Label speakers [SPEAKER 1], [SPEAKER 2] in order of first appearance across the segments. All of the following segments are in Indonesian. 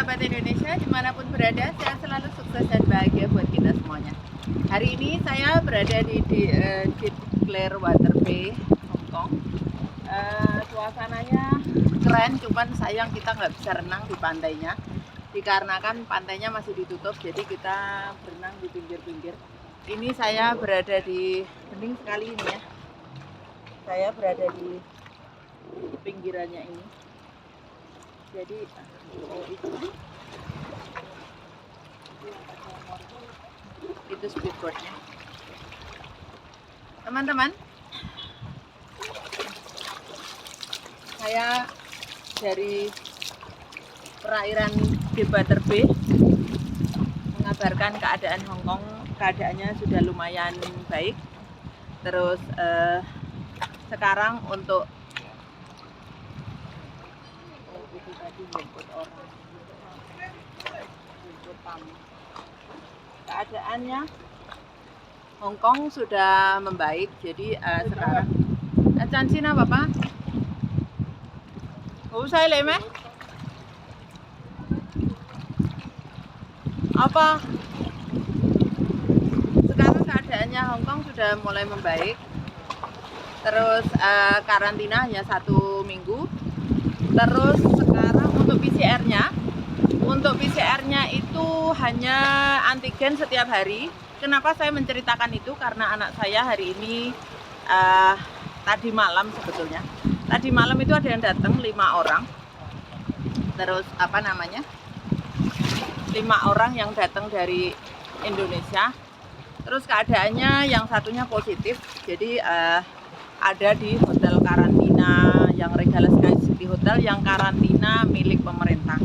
[SPEAKER 1] sahabat Indonesia dimanapun berada, sehat selalu, sukses dan bahagia buat kita semuanya. Hari ini saya berada di Clearwater Bay, Hong Kong. Suasananya keren, cuman sayang kita nggak bisa renang di pantainya dikarenakan pantainya masih ditutup, jadi kita berenang di pinggir-pinggir. Ini saya berada di bening sekali ini ya. Saya berada di pinggirannya ini. Jadi itu speedboardnya, teman-teman. Saya dari perairan Clearwater Bay mengabarkan keadaan Hong Kong. Keadaannya sudah lumayan baik. Terus sekarang untuk itu tadi jemput orang, jemput tamu. Keadaannya Hong Kong sudah membaik. Jadi sekarang Cancina Bapak. Usai leme? Apa? Sekarang keadaannya Hong Kong sudah mulai membaik. Terus karantina hanya 1 minggu. Terus sekarang untuk PCR-nya itu hanya antigen setiap hari. Kenapa saya menceritakan itu? Karena anak saya hari ini tadi malam sebetulnya. Tadi malam itu ada yang datang 5 orang. Terus 5 orang yang datang dari Indonesia. Terus keadaannya yang satunya positif. Jadi ada di hotel karantina yang Regalis di hotel yang karantina milik pemerintah.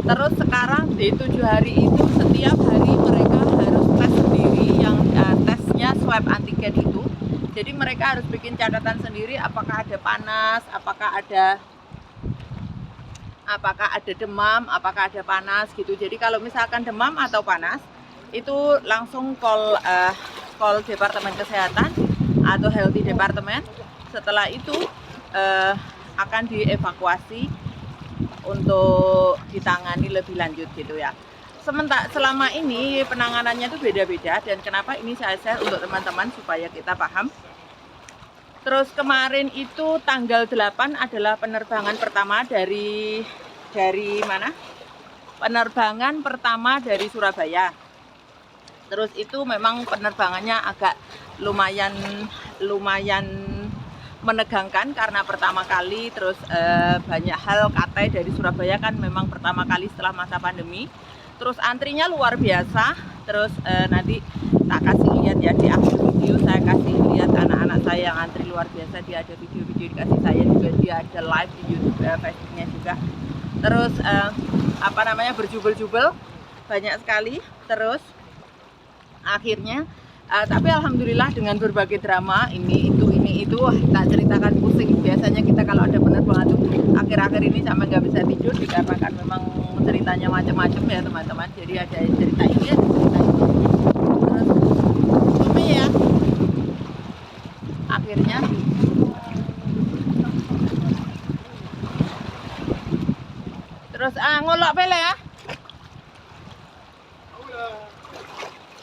[SPEAKER 1] Terus sekarang di 7 hari itu setiap hari mereka harus tes sendiri, yang tesnya swab antigen itu. Jadi mereka harus bikin catatan sendiri apakah ada panas, apakah ada demam, apakah ada panas gitu. Jadi kalau misalkan demam atau panas itu langsung call Departemen Kesehatan atau Healthy Department. Setelah itu akan dievakuasi untuk ditangani lebih lanjut gitu ya. Selama ini penanganannya itu beda-beda, dan kenapa ini saya share untuk teman-teman supaya kita paham. Terus kemarin itu tanggal 8 adalah penerbangan pertama dari mana? Penerbangan pertama dari Surabaya. Terus itu memang penerbangannya agak lumayan menegangkan karena pertama kali. Terus banyak hal katanya dari Surabaya kan memang pertama kali setelah masa pandemi. Terus antrinya luar biasa. Terus nanti tak kasih lihat ya di akhir video, saya kasih lihat anak-anak saya yang antri luar biasa. Dia ada video-video dikasih saya juga, dia ada live di YouTube, Facebooknya juga. Terus berjubel-jubel banyak sekali. Terus akhirnya tapi alhamdulillah dengan berbagai drama ini itu tak ceritakan pusing. Biasanya kita kalau ada penerbangan itu akhir-akhir ini sampai nggak bisa tidur dikarenakan memang ceritanya macam-macam ya teman-teman. Jadi ada cerita ini, ada cerita ini. Terus ya akhirnya terus ngolok pele ya.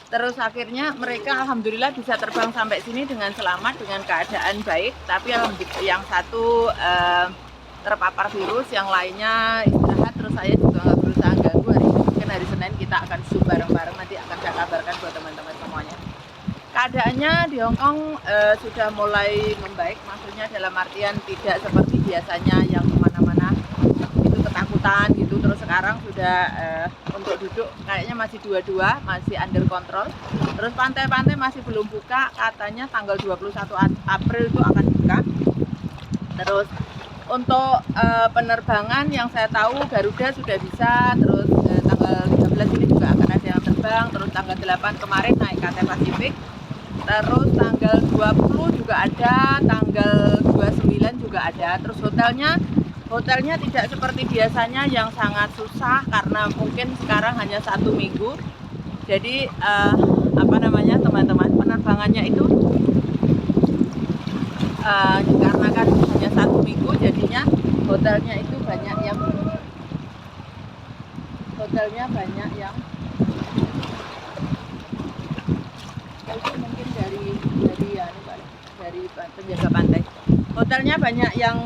[SPEAKER 1] Terus akhirnya mereka alhamdulillah bisa terbang sampai sini dengan selamat, dengan keadaan baik. Tapi yang satu terpapar virus, yang lainnya istirahat. Terus saya juga nggak berusaha ganggu. Hari ini mungkin hari Senin kita akan Zoom bareng-bareng, nanti akan saya kabarkan buat teman-teman semuanya. Keadaannya di Hong Kong sudah mulai membaik, maksudnya dalam artian tidak seperti biasanya yang kemana-mana itu ketakutan gitu. Terus sekarang sudah untuk duduk kayaknya masih 2-2, masih under control. Terus pantai-pantai masih belum buka, katanya tanggal 21 April itu akan buka. Terus untuk penerbangan yang saya tahu Garuda sudah bisa. Terus tanggal 13 ini juga akan ada yang terbang. Terus tanggal 8 kemarin naik Cathay Pacific. Terus tanggal 20 juga ada, tanggal 29 juga ada. Terus hotelnya tidak seperti biasanya yang sangat susah karena mungkin sekarang hanya 1 minggu. Jadi teman-teman, penerbangannya itu karena kan hanya 1 minggu, jadinya hotelnya itu banyak yang hotelnya banyak yang mungkin dari penjaga pantai. Hotelnya banyak yang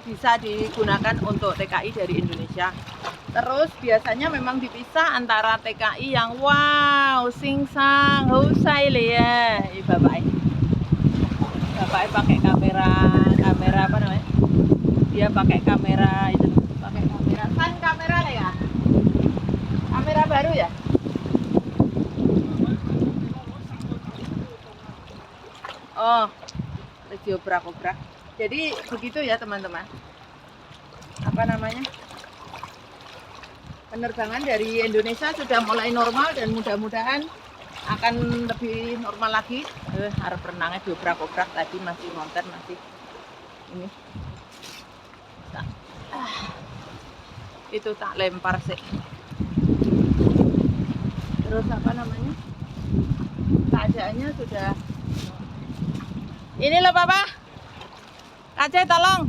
[SPEAKER 1] bisa digunakan untuk TKI dari Indonesia. Terus biasanya memang dipisah antara TKI yang wow, singsang, husai ya, bapak pakai kamera apa namanya? Dia pakai kamera itu, pakai kamera lah ya. Kamera baru ya. Oh, radio obrak. Jadi begitu ya teman-teman. Apa namanya? Penerbangan dari Indonesia sudah mulai normal dan mudah-mudahan akan lebih normal lagi. Harap renangnya diobrak-obrak tadi masih nonton masih ini. Itu tak lempar sih. Terus apa namanya? Keadaannya sudah ini loh Papa. Aceh tolong.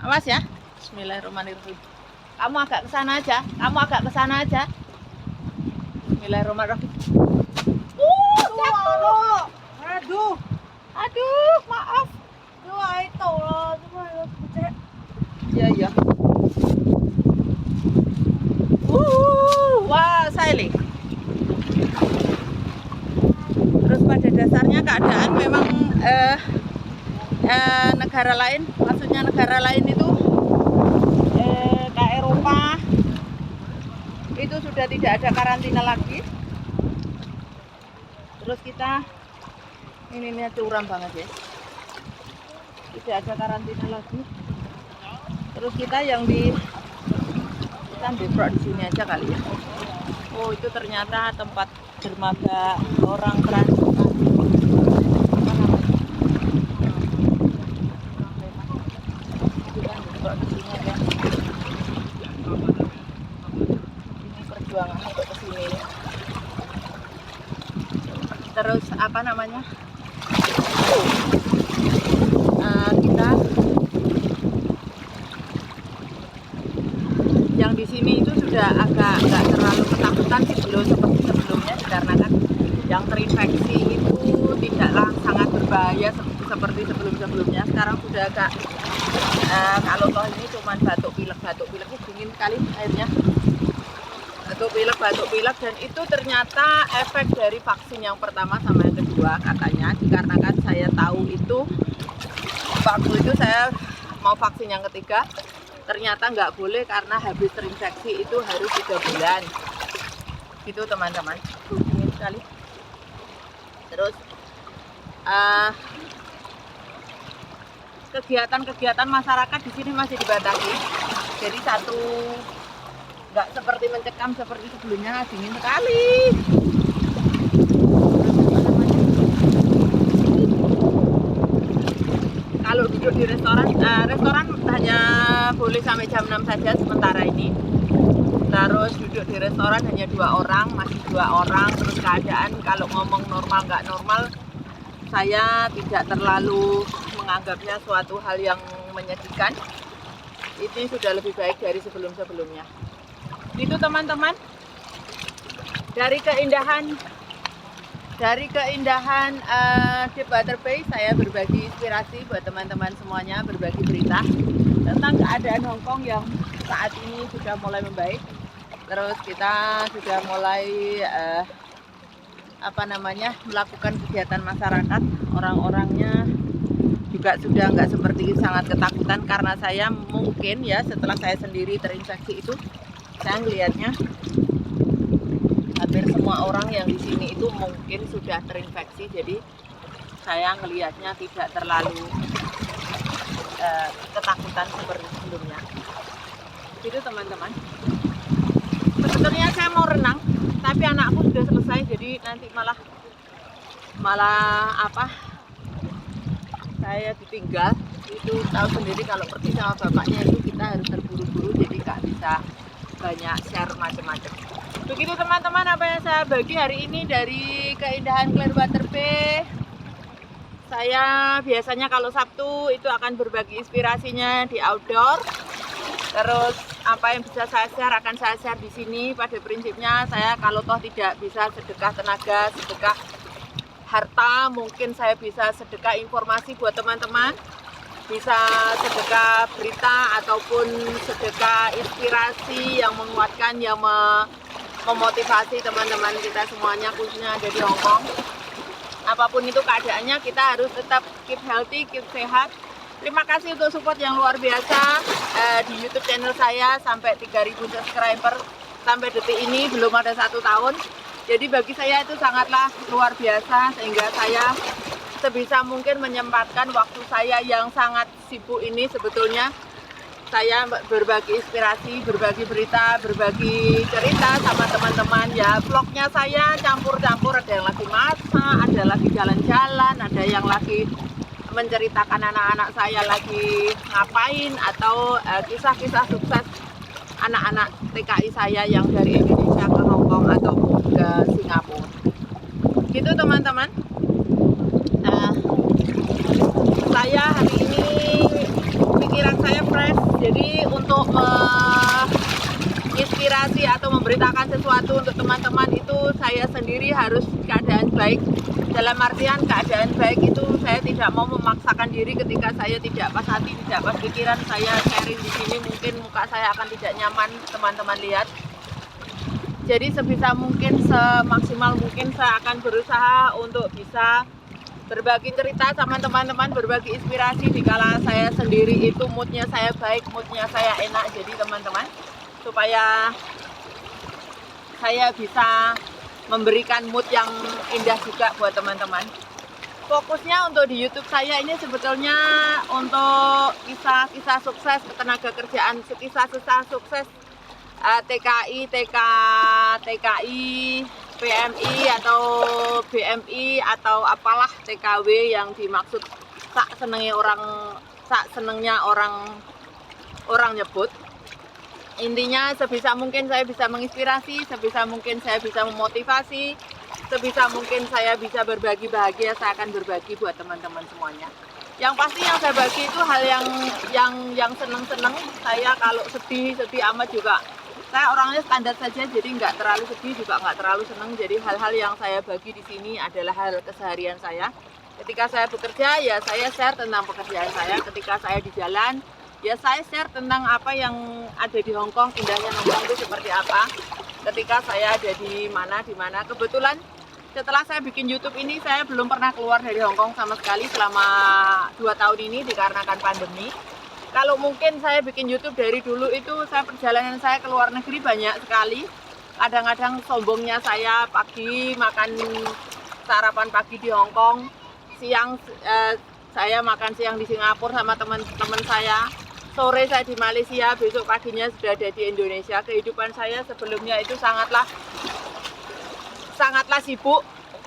[SPEAKER 1] Awas ya. Bismillahirrahmanirrahim. Kamu agak ke sana aja. Bismillahirrahmanirrahim. Aduh, maaf. Iya. Wah, sailing. Terus pada dasarnya keadaan memang negara lain, maksudnya negara lain itu ke Eropa itu sudah tidak ada karantina lagi. Terus kita ini curam banget ya, tidak ada karantina lagi. Terus kita yang kita ambil di sini aja kali ya. Oh, itu ternyata tempat dermaga orang transportasi. Ini perjuangan untuk kesini. Terus apa namanya? Kita yang di sini itu sudah agak nggak terlalu ketakutan sih seperti sebelumnya, dikarenakan yang terinfeksi itu tidaklah sangat berbahaya seperti sebelumnya. Sekarang sudah agak kalau toh ini cuma batuk pilek dingin sekali airnya. Batuk pilek dan itu ternyata efek dari vaksin yang pertama sama yang kedua katanya, dikarenakan saya tahu itu waktu itu saya mau vaksin yang ketiga ternyata nggak boleh karena habis terinfeksi itu harus 3 bulan gitu teman-teman. Dingin sekali. Terus kegiatan masyarakat di sini masih dibatasi, jadi nggak seperti mencekam seperti sebelumnya, dingin sekali. Kalau duduk di restoran hanya boleh sampai jam 6 saja sementara ini. Terus duduk di restoran hanya 2 orang, masih 2 orang. Terus keadaan kalau ngomong normal nggak normal, saya tidak terlalu menganggapnya suatu hal yang menyedihkan. Ini sudah lebih baik dari sebelum-sebelumnya. Itu teman-teman, dari keindahan Deepwater Bay saya berbagi inspirasi buat teman-teman semuanya, berbagi berita tentang keadaan Hong Kong yang saat ini sudah mulai membaik. Terus kita sudah mulai melakukan kegiatan masyarakat, orang-orangnya juga sudah nggak seperti sangat ketakutan, karena saya mungkin ya setelah saya sendiri terinfeksi itu saya melihatnya hampir semua orang yang di sini itu mungkin sudah terinfeksi, jadi saya ngelihatnya tidak terlalu ketakutan seperti sebelumnya. Itu teman-teman. Sebetulnya saya mau renang, tapi anakku sudah selesai, jadi nanti malah saya ditinggal. Itu tahu sendiri kalau pergi sama bapaknya itu kita harus terburu-buru, jadi nggak bisa banyak share macam-macam. Begitu teman-teman apa yang saya bagi hari ini dari keindahan Clearwater Bay. Saya biasanya kalau Sabtu itu akan berbagi inspirasinya di outdoor. Terus apa yang bisa saya share akan saya share di sini. Pada prinsipnya saya kalau toh tidak bisa sedekah tenaga, sedekah harta, mungkin saya bisa sedekah informasi buat teman-teman, bisa sedekah berita ataupun sedekah inspirasi yang menguatkan, yang memotivasi teman-teman kita semuanya, khususnya ada di Hong Kong. Apapun itu keadaannya, kita harus tetap keep healthy, keep sehat. Terima kasih untuk support yang luar biasa di YouTube channel saya, sampai 3.000 subscriber sampai detik ini, belum ada 1 tahun. Jadi bagi saya itu sangatlah luar biasa, sehingga saya sebisa mungkin menyempatkan waktu saya yang sangat sibuk ini. Sebetulnya saya berbagi inspirasi, berbagi berita, berbagi cerita sama teman-teman ya. Vlognya saya campur-campur, ada yang lagi masak, ada lagi jalan-jalan, ada yang lagi menceritakan anak-anak saya lagi ngapain, atau kisah-kisah sukses anak-anak TKI saya yang dari Indonesia ke Hong Kong atau ke Singapura. Gitu teman-teman. Saya hari ini pikiran saya fresh, jadi untuk inspirasi atau memberitakan sesuatu untuk teman-teman itu saya sendiri harus keadaan baik. Dalam artian keadaan baik itu saya tidak mau memaksakan diri. Ketika saya tidak pas hati, tidak pas pikiran, saya sharing di sini mungkin muka saya akan tidak nyaman teman-teman lihat. Jadi sebisa mungkin, semaksimal mungkin saya akan berusaha untuk bisa berbagi cerita sama teman-teman, berbagi inspirasi dikala saya sendiri itu moodnya saya baik, moodnya saya enak. Jadi teman-teman, supaya saya bisa memberikan mood yang indah juga buat teman-teman. Fokusnya untuk di YouTube saya ini sebetulnya untuk kisah-kisah sukses ketenaga kerjaan, kisah-kisah sukses TKI, TKI, PMI atau BMI atau apalah TKW yang dimaksud. Sak senengnya orang nyebut. Intinya sebisa mungkin saya bisa menginspirasi, sebisa mungkin saya bisa memotivasi, sebisa mungkin saya bisa berbagi bahagia, saya akan berbagi buat teman-teman semuanya. Yang pasti yang saya bagi itu hal yang seneng-seneng. Saya kalau sedih amat juga, saya orangnya standar saja, jadi nggak terlalu sedih juga nggak terlalu seneng. Jadi hal-hal yang saya bagi di sini adalah hal keseharian saya. Ketika saya bekerja ya saya share tentang pekerjaan saya. Ketika saya di jalan ya saya share tentang apa yang ada di Hong Kong, indahnya Hong Kong itu seperti apa. Ketika saya ada di mana. Kebetulan setelah saya bikin YouTube ini, saya belum pernah keluar dari Hong Kong sama sekali selama 2 tahun ini dikarenakan pandemi. Kalau mungkin saya bikin YouTube dari dulu itu, perjalanan saya ke luar negeri banyak sekali. Kadang-kadang sombongnya saya pagi makan sarapan pagi di Hong Kong, siang saya makan siang di Singapura sama teman-teman saya, sore saya di Malaysia, besok paginya sudah ada di Indonesia. Kehidupan saya sebelumnya itu sangatlah sibuk,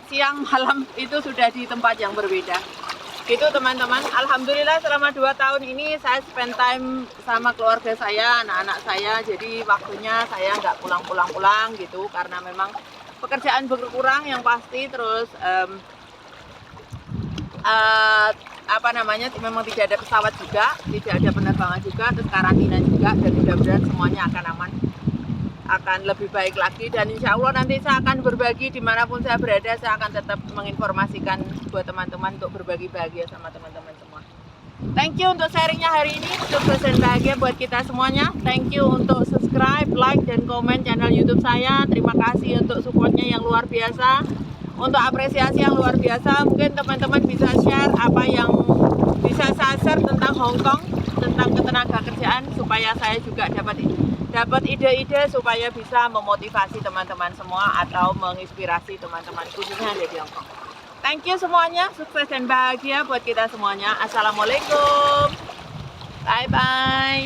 [SPEAKER 1] siang malam itu sudah di tempat yang berbeda. Gitu teman-teman. Alhamdulillah selama 2 tahun ini saya spend time sama keluarga saya, anak-anak saya. Jadi waktunya saya nggak pulang gitu, karena memang pekerjaan berkurang yang pasti. Terus memang tidak ada pesawat juga, tidak ada penerbangan juga, terus karantina juga, dan mudah-mudahan semuanya akan aman, akan lebih baik lagi. Dan insya Allah nanti saya akan berbagi dimanapun saya berada, saya akan tetap menginformasikan buat teman-teman untuk berbagi bahagia sama teman-teman semua. Thank you untuk sharingnya hari ini, sukses dan bahagia buat kita semuanya. Thank you untuk subscribe, like, dan komen channel YouTube saya. Terima kasih untuk supportnya yang luar biasa, untuk apresiasi yang luar biasa. Mungkin teman-teman bisa share apa yang bisa saya share tentang Hong Kong, tentang ketenaga kerjaan, supaya saya juga dapat ide-ide supaya bisa memotivasi teman-teman semua atau menginspirasi teman-teman khususnya ada di Hong Kong. Thank you semuanya, sukses dan bahagia buat kita semuanya. Assalamualaikum, bye bye.